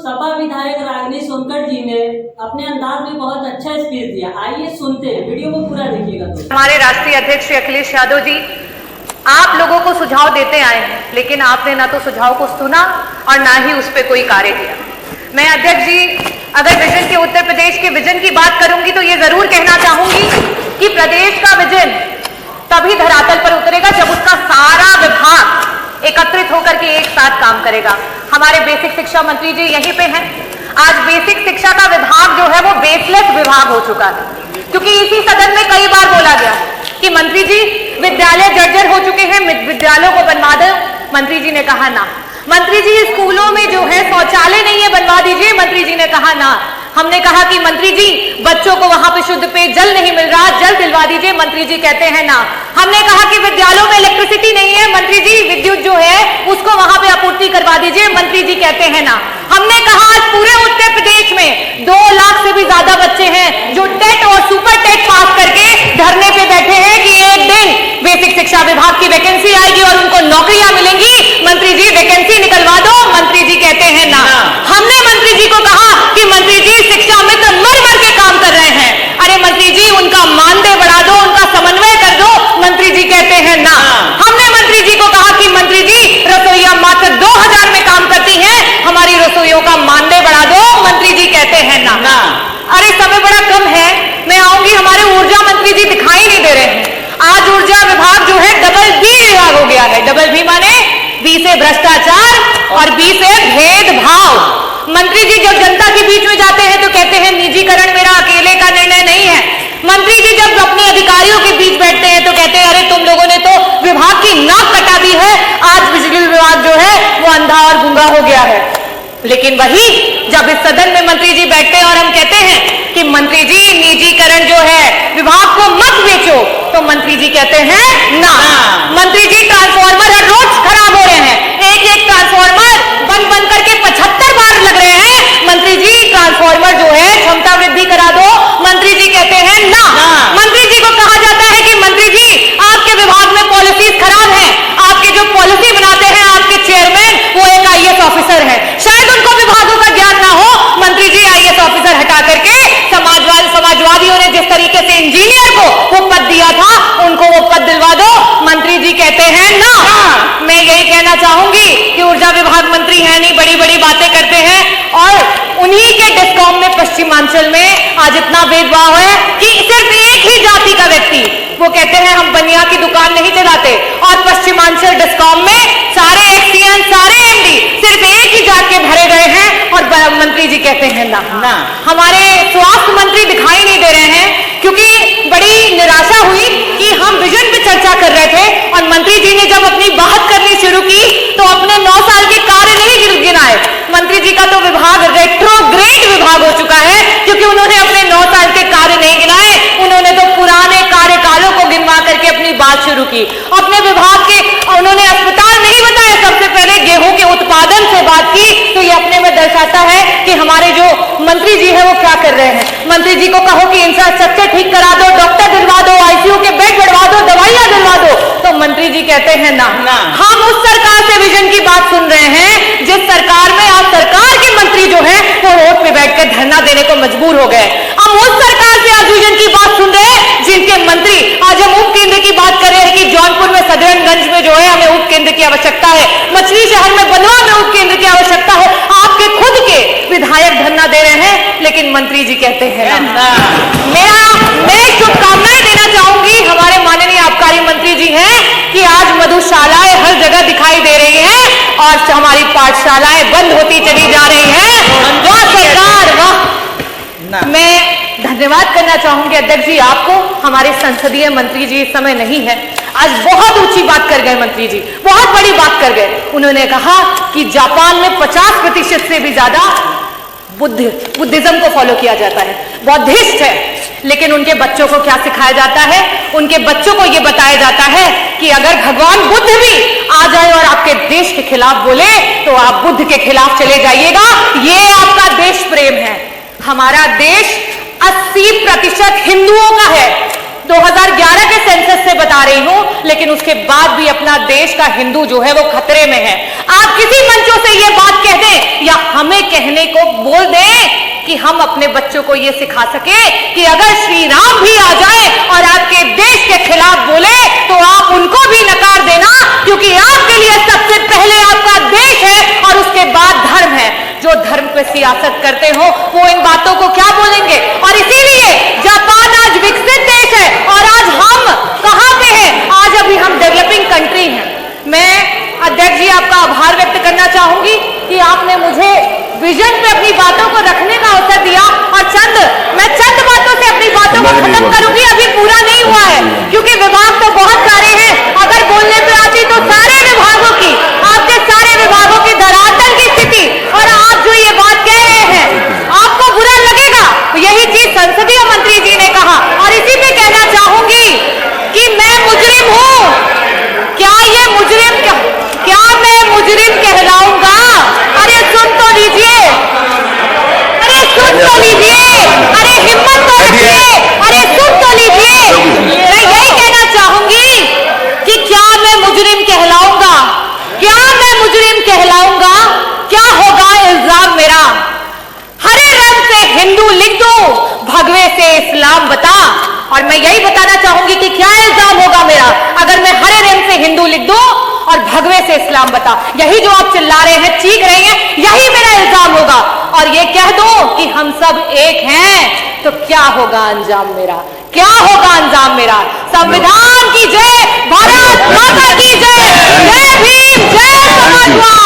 सपा विधायक रागिनी सोनकर जी ने अपने अंदाज में बहुत अच्छा स्पीच दिया। आइए सुनते हैं, वीडियो को पूरा देखिएगा। हमारे राष्ट्रीय अध्यक्ष श्री अखिलेश यादव जी, आप लोगों को सुझाव देते आए हैं, लेकिन आपने ना तो सुझाव को सुना और ना ही उस पर कोई कार्य किया। मैं अध्यक्ष जी, अगर विजन के उत्तर प्रदेश के विजन की बात करूंगी तो ये जरूर कहना चाहूंगी कि प्रदेश का विजन तभी धरातल पर उतरेगा जब उसका सारा विभाग एकत्रित होकर के एक साथ काम करेगा। हमारे बेसिक शिक्षा मंत्री जी यहीं पे हैं। आज बेसिक शिक्षा का विभाग जो है वो बेसलेस विभाग हो चुका है, क्योंकि इसी सदन में कई बार बोला गया कि मंत्री जी विद्यालय जर्जर हो चुके हैं, विद्यालयों को बनवा दो। मंत्री जी ने कहा ना। मंत्री जी स्कूलों में जो है शौचालय नहीं है, बनवा दीजिए। मंत्री जी ने कहा ना। हमने कहा कि मंत्री जी बच्चों को वहां पे शुद्ध पेयजल नहीं मिल रहा, जल दिलवा दीजिए। मंत्री जी कहते हैं ना। हमने कहा कि विद्यालयों में इलेक्ट्रिसिटी नहीं है, मंत्री जी विद्युत जो है उसको वहां पे आपूर्ति करवा दीजिए। मंत्री जी कहते हैं ना। हमने कहा आज पूरे उत्तर प्रदेश में 2 लाख से भी ज्यादा बच्चे हैं जो टेट और सुपर टेट पास करके धरने पे बैठे हैं कि एक दिन बेसिक शिक्षा विभाग की वैकेंसी आएगी और उनको नौकरियां मिलेंगी। मंत्री जी वैकेंसी निकलवा दो। मंत्री जी कहते हैं ना। हमने मंत्री जी को कहा कि मंत्री जी शिक्षा मित्र मर मर के काम कर रहे हैं, अरे मंत्री जी उनका मानदेय बढ़ा दो, उनका समन्वय कर दो। मंत्री जी कहते हैं ना। हमने मंत्री जी को कहा कि मंत्री जी रसोइया मात्र 2000 में काम करती हैं, हमारी रसोइयों का मानदेय बढ़ा दो। मंत्री जी कहते हैं ना। अरे समय बड़ा कम है, मैं आऊंगी। हमारे ऊर्जा मंत्री जी दिखाई नहीं दे रहे हैं। आज ऊर्जा विभाग जो है डबल बी विभाग हो गया है। डबल बी माने बी से भ्रष्टाचार और बी से भेदभाव। मंत्री जी जब जनता के बीच में जाते हैं तो कहते हैं निजीकरण मेरा अकेले का निर्णय नहीं है। मंत्री जी जब अपने अधिकारियों के बीच बैठते हैं तो कहते हैं अरे तुम लोगों ने तो विभाग की नाक कटा दी है, आज बिजली विभाग जो है वो अंधा और गूंगा हो गया है। लेकिन वही जब इस सदन में मंत्री जी बैठते हैं और हम कहते हैं कि मंत्री जी निजीकरण जो है विभाग को मत बेचो, तो मंत्री जी कहते हैं ना। मंत्री जी ट्रांसफार्मर हर रोज खराब हो रहे हैं, एक ट्रांसफार्मर बन बन करके 75 बार लग रहे हैं। मंत्री जी ट्रांसफार्मर जो है क्षमता वृद्धि करा दो। मंत्री जी कहते हैं ना। मंत्री जी को कहा जाता है कि मंत्री जी आपके विभाग में पॉलिसीज खराब है, आपके जो पॉलिसी बनाते हैं आपके चेयरमैन वो एक IAS ऑफिसर है, शायद उनको विभागों का ज्ञान ना हो। मंत्री जी IAS ऑफिसर हटा करके समाजवादियों ने जिस तरीके से इंजीनियर को वो पद दिया था उनको वो पद दिलवा दो। मंत्री जी कहते हैं ना। मैं यही कहना चाहूंगी कि ऊर्जा विभाग मंत्री है नहीं, बड़ी बड़ी बातें करते हैं और उन्हीं के डिस्कॉम में पश्चिमांचल में आज इतना भेदभाव है कि सिर्फ एक ही जाति का व्यक्ति, वो कहते हैं हम बनिया की दुकान नहीं चलाते, और पश्चिमांचल डिस्कॉम में सारे एक्सीएन सारे MD सिर्फ एक ही जात के भरे गए हैं और मंत्री जी कहते हैं ना। हमारे स्वास्थ्य मंत्री दिखाई नहीं दे रहे हैं, क्योंकि बड़ी निराशा हुई कि हम विजन पे चर्चा कर रहे थे और मंत्री जी ने जब अपनी बात करनी शुरू की तो अपने 9 साल के कार्य नहीं गिनाए। मंत्री जी का तो विभाग रेट्रोग्रेड विभाग हो चुका है, क्योंकि उन्होंने अपने 9 साल के कार्य नहीं गिनाए, उन्होंने तो पुराने कार्यकालों को गिनवा करके अपनी बात शुरू की। अपने विभाग के उन्होंने अस्पताल नहीं बताया, सबसे पहले गेहूं के उत्पादन से बात की, तो ये अपने में दर्शाता है कि हमारे जो मंत्री जी है वो क्या कर रहे हैं। मंत्री जी को कहो कि इंफ्रास्ट्रक्चर ठीक करा दो, डॉक्टर दिलवा दो, ICU के बेड बढ़वा दो, दवाइयां दिलवा दो, तो मंत्री जी कहते हैं ना। हम उस सरकार से विजन की बात सुन रहे हैं जिस सरकार में आज सरकार के मंत्री जो है वो रोड पे बैठकर धरना देने को मजबूर हो गए। हम उस सरकार से आज विजन की बात सुन रहे हैं जिनके मंत्री, आज हम उप केंद्र की बात कर रहे हैं कि जौनपुर में सदरनगंज में जो है हमें उप केंद्र की आवश्यकता है, मछली शहर में बनवा में उप केंद्र की आवश्यकता है। आपके खुद के विधायक धरना दे रहे हैं, लेकिन मंत्री जी कहते हैं ना। मैं शुभकामनाएं देना चाहूंगी हमारे माननीय आबकारी मंत्री जी हैं कि आज मधुशालाएं हर जगह दिखाई दे रही हैं और हमारी पाठशालाएं बंद होती चली जा रही हैं। वाह सरकार वाह। मैं धन्यवाद करना चाहूंगी अध्यक्ष जी आपको। हमारे संसदीय मंत्री जी इस समय नहीं है, आज बहुत ऊंची बात कर गए मंत्री जी, बहुत बड़ी बात कर गए। उन्होंने कहा कि जापान में 50% से भी ज्यादा बुद्धिज्म को फॉलो किया जाता है, बौद्धिस्ट है, लेकिन उनके बच्चों को क्या सिखाया जाता है? उनके बच्चों को यह बताया जाता है कि अगर भगवान बुद्ध भी आ जाए और आपके देश के खिलाफ बोले तो आप बुद्ध के खिलाफ चले जाइएगा। ये आपका देश प्रेम है। हमारा देश 80% हिंदुओं का है, 2011 के सेंसस से बता रही हूं, लेकिन उसके बाद भी अपना देश का हिंदू जो है वो खतरे में है। आप किसी मंचों से ये बात कह दें या हमें कहने को बोल दें कि हम अपने बच्चों को ये सिखा सके कि अगर श्री राम भी आ जाए और आपके देश के खिलाफ बोले तो आप उनको भी नकार देना, क्योंकि आपके लिए सबसे पहले आपका देश है और उसके बाद धर्म है। जो धर्म पे सियासत करते हो वो इन बातों को क्या बोलेंगे? और इसीलिए जापान आज विकसित देश है और आज हम कहां पे हैं? आज अभी हम डेवलपिंग कंट्री हैं। मैं अध्यक्ष जी आपका आभार व्यक्त करना चाहूंगी कि आपने मुझे विजन पे अपनी बातों को रखने का अवसर दिया और मैं चंद बातों से अपनी बातों को खत्म करूंगी। अभी पूरा नहीं हुआ है क्योंकि विभाग तो बहुत सारे हैं। अगर बोलने पे आती तो सारे विभागों की, आपके सारे विभागों की धरातल की स्थिति, और आप जो ये बात कह रहे हैं आपको बुरा लगेगा। यही चीज संसदीय मंत्री जी ने कहा और इसी पे कहना चाहूंगी कि मैं मुजरिम हूं। क्या ये मुजरिम, क्या मैं मुजरिम कहलाऊंगा? अरे सुन तो लीजिए, अरे सुन तो लीजिए, अरे हिम्मत तो रखिए, अरे सुन तो लीजिए। मैं यही कहना चाहूंगी कि क्या मैं मुजरिम कहलाऊंगा? क्या मैं मुजरिम कहलाऊंगा? क्या होगा इल्जाम मेरा? हरे रंग से हिंदू लिख दो, भगवे से इस्लाम बता। और मैं यही बताना चाहूंगी कि क्या इल्जाम होगा मेरा अगर मैं हरे रंग से हिंदू लिख दूं और भगवे से इस्लाम बता। यही जो आप चिल्ला रहे हैं, चीख रहे हैं, यही मेरा इल्जाम होगा। और ये कह दो कि हम सब एक हैं तो क्या होगा अंजाम मेरा? क्या होगा अंजाम मेरा? संविधान की जय, भारत माता की जय, जय भीम, जय समाजवाद।